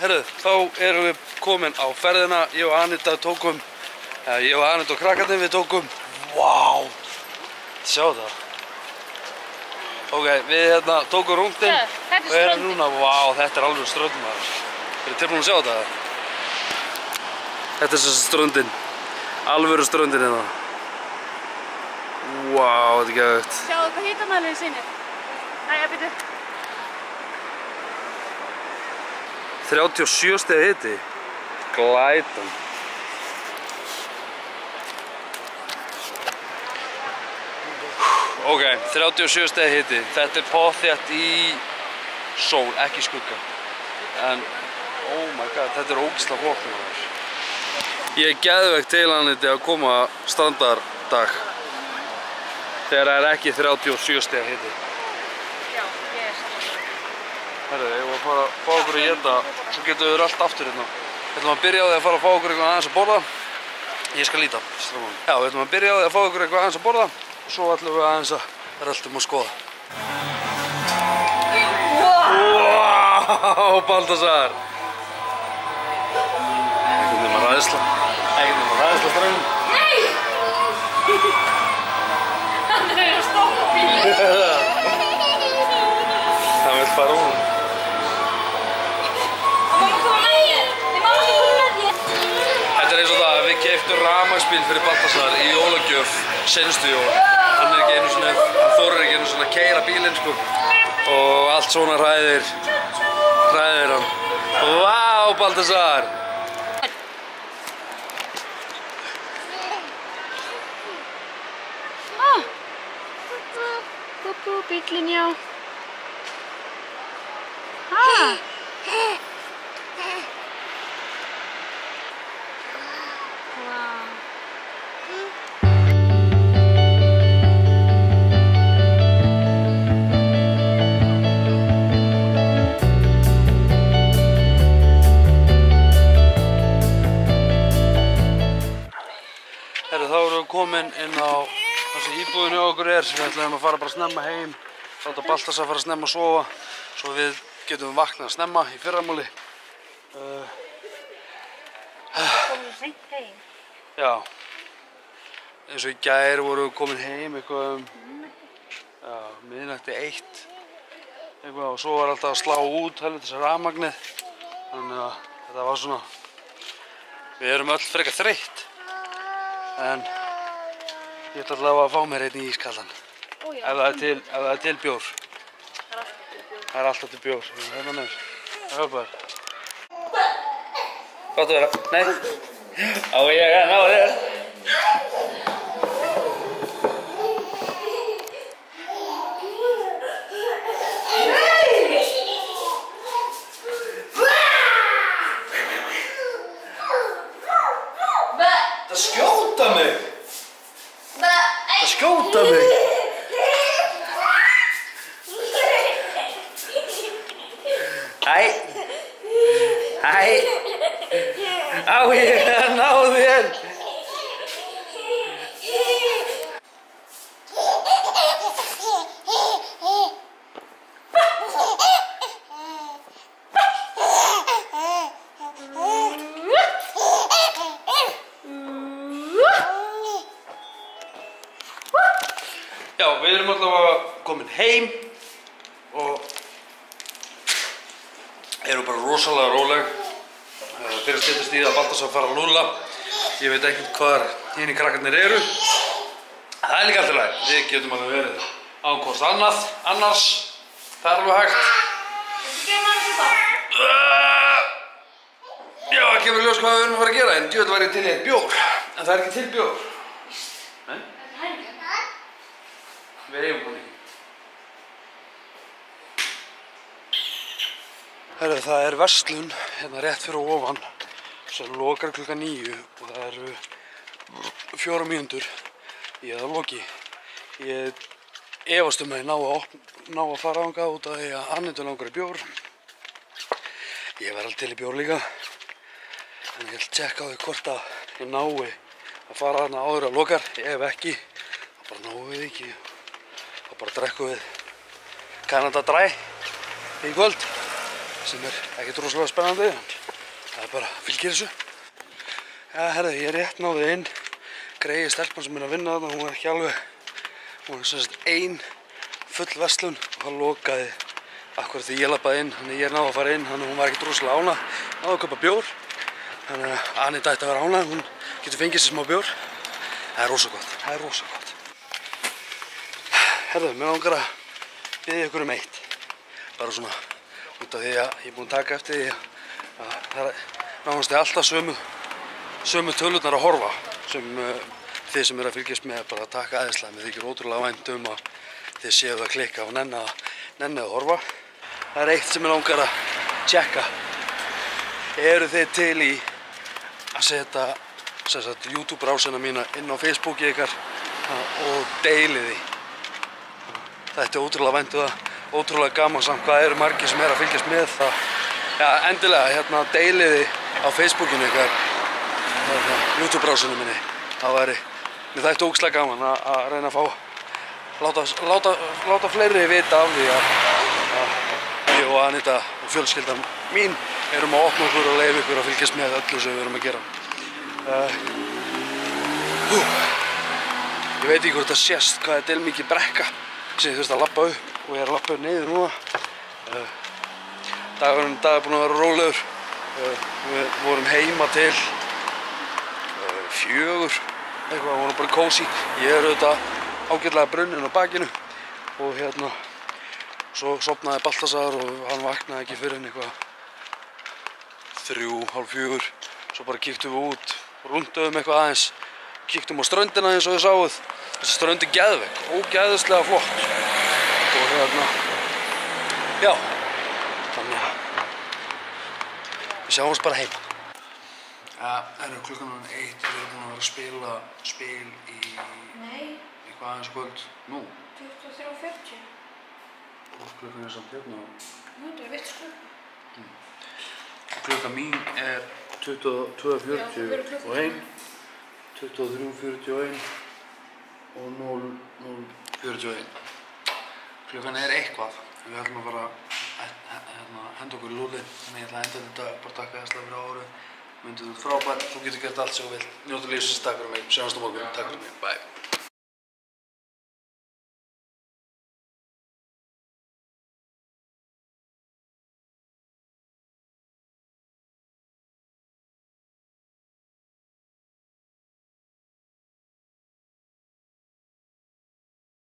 herru, þá erum við komin á ferðina. Ég og Anita tókum, ég og Anita og krakkarnir við tókum, vá, sjá það. Ok, við hérna tókum rúndinn og erum núna, vá, þetta er alveg strönd maður. Eru tilbúin að sjá þetta? Þetta er þessi ströndin, alvöru ströndin hérna. Vá, þetta er geðveikt. Sjáðu hvað hitamælirinn sýnir. Æja, bíddu. 37 stiga hiti. Glætan. Ok, 37 stiga hiti. Þetta er pottþétt í sól, ekki skugga. En, oh my god, þetta er ógeðslega flott maður. Ég er geðveikt til hann að koma strandardag. Þegar það er ekki 37 stiga hiti. Já, ég er saman. Herru, ég var að fara að fá okkur að éta, svo getum við allt aftur hérna. Við ætlum að byrja á því að fara að fá okkur eitthvað aðeins að borða. Ég skal líta. Já, við ætlum að byrja á því að fá okkur eitthvað aðeins að borða. Og svo ætlum við aðeins að röltum og skoða. Wow, Baltasar! Ekkert nema ræðsla. Ekkert nema ræðsla strákum. Nei! Hann er að stoppa bílinn. Það vill fara hún. Mamma koma með þér. Nei, mamma koma með þér. Þetta er eins og það að við keyptum rafmagnsbíl fyrir Baltasar í jólagjöf seinustu jól. Hann er ekki einu svona, hann þorir ekki einu svona að keyra bílinn sko. Og allt svona hræðir hann. Vá, Baltasar! Bíllinn, já. Herru, þá erum við komin inn á þessi íbúðin hjá okkur er. Við ætlum að fara bara snemma heim. Láta Baltasar fara snemma að sofa. Svo við getum vaknað snemma í fyrramáli. Komum við seint heim. Já. Eins og í gær vorum við komin heim eitthvað miðnætti 1. Eitthvað og svo var alltaf að slá út helvitis rafmagnið. Þannig að þetta var svona, við erum öll frekar þreytt. En ég ætla allavega að fá mér einn í ískaldan. Ef það er til bjór. Það er alltaf til bjór. Hérna nefnir. Það er bara. Hvað þú vera? Nei. Á ég að ná þér. Það skjóta mig. Það skjóta mig. Hæ. Hæ. Á ég að ná þér. Já, við erum allavega komin heim og erum bara rosalega róleg. Fyrir að styttast í að Baltasar fara að lúlla. Ég veit ekkert hvar hinir krakkarnir eru. Það er líka alltaf læg. Við getum alveg verið án hvort annars. Það er alveg hægt. Já, það kemur í ljós hvað við erum að fara að gera. En djöfull væri til í eitt bjór. En það er ekki til bjór. Nei? Við eigum hann ekki. Herru, það er verslun hérna rétt fyrir ofan sem lokar klukkan 9 og það eru 4 mínútur í að loki. Ég efast að ég ná að fara þangað út af því að Annitu langar í bjór. Ég verð alveg til í bjór líka. En ég ætla að tjekka á því hvort að ég nái að fara þarna áður að lokar. Ef ekki, þá bara náum við ekki. Þá bara drekkum við Canada Dry í kvöld. sem ekkert rosalega spennandi. Það bara fylgir þessu. Ja, herðu, ég rétt náði inn. Greiði stelpan sem að vinna þarna, hún ekki alveg. Hún sem sagt ein full verslun og það lokaði akkurat þegar ég labbaði inn. Þannig ég náði að fara inn, þannig hún var ekkert rosalega ánægð. Náði að kaupa bjór. Þannig að Anita ætti að vera ánægð, hún getur fengið sér smá bjór. Það er rosa gott, það er rosa gott. Herðu, mér langar að biðja ykkur eitt. Bara svona út af því að ég er búinn að taka eftir því að það er nánast alltaf sömu tölurnar að horfa sem þið sem eru að fylgjast með bara að taka æðislega. Mér þykir ótrúlega vænt að þið séu að klikka og nenni að horfa. Það er eitt sem ég langar að tjekka. Eru þið til í að setja YouTube-rásina mína inn á Facebooki ykkar og deilið því? Þetta er ótrúlega vænt ótrúlega gaman samt hvað eru margir sem að fylgjast með það. Já, endilega deilið því á Facebookinu ykkar YouTube-rásinu minni. Það væri, mér þætti ógeðslega gaman að reyna að láta fleiri vita af því að ég og Anita og fjölskyldan mín erum að opna okkur og leyfa ykkur að fylgjast með öllu sem við erum að gera. Ég veit ekki hvort það sést hvað þetta er mikið brekka sem ég þurfti að labba upp og ég er að labba upp niður núna. Dagurinn er búinn að vera rólegur. Við vorum heima til 4 eitthvað, við vorum bara kósí. Ég er auðvitað ágætlega brunninn á bakinu og svo sofnaði Baltasar og hann vaknaði ekki fyrr en eitthvað 3, hálf 4. Svo bara kíktum við út og rúnduðum eitthvað aðeins. Kíktum á ströndina eins og þið sáuð. Þessi strönd er geðveik, ógeðslega flott. Og já, þannig að við sjáumst bara heima. Klukkan er 1, við erum búin að vera að spila spil í eitthvað aðeins kvöld. Nú? 23:40. Og klukkan er samt hérna. Nú, það er vitt sko. Klukkan mín er 22:41, 23:41 og 00:41. Klukkan er eitthvað. Við ætlum að fara að henda okkur í lúlið. Þannig ég ætla að enda þetta bara takka þesslega fyrir árið. Myndið þú frábært, þú getur gert allt sem þú vilt. Njóta lífsins, takk fyrir mig. Sjáumst á morgun, takk fyrir mig, bye.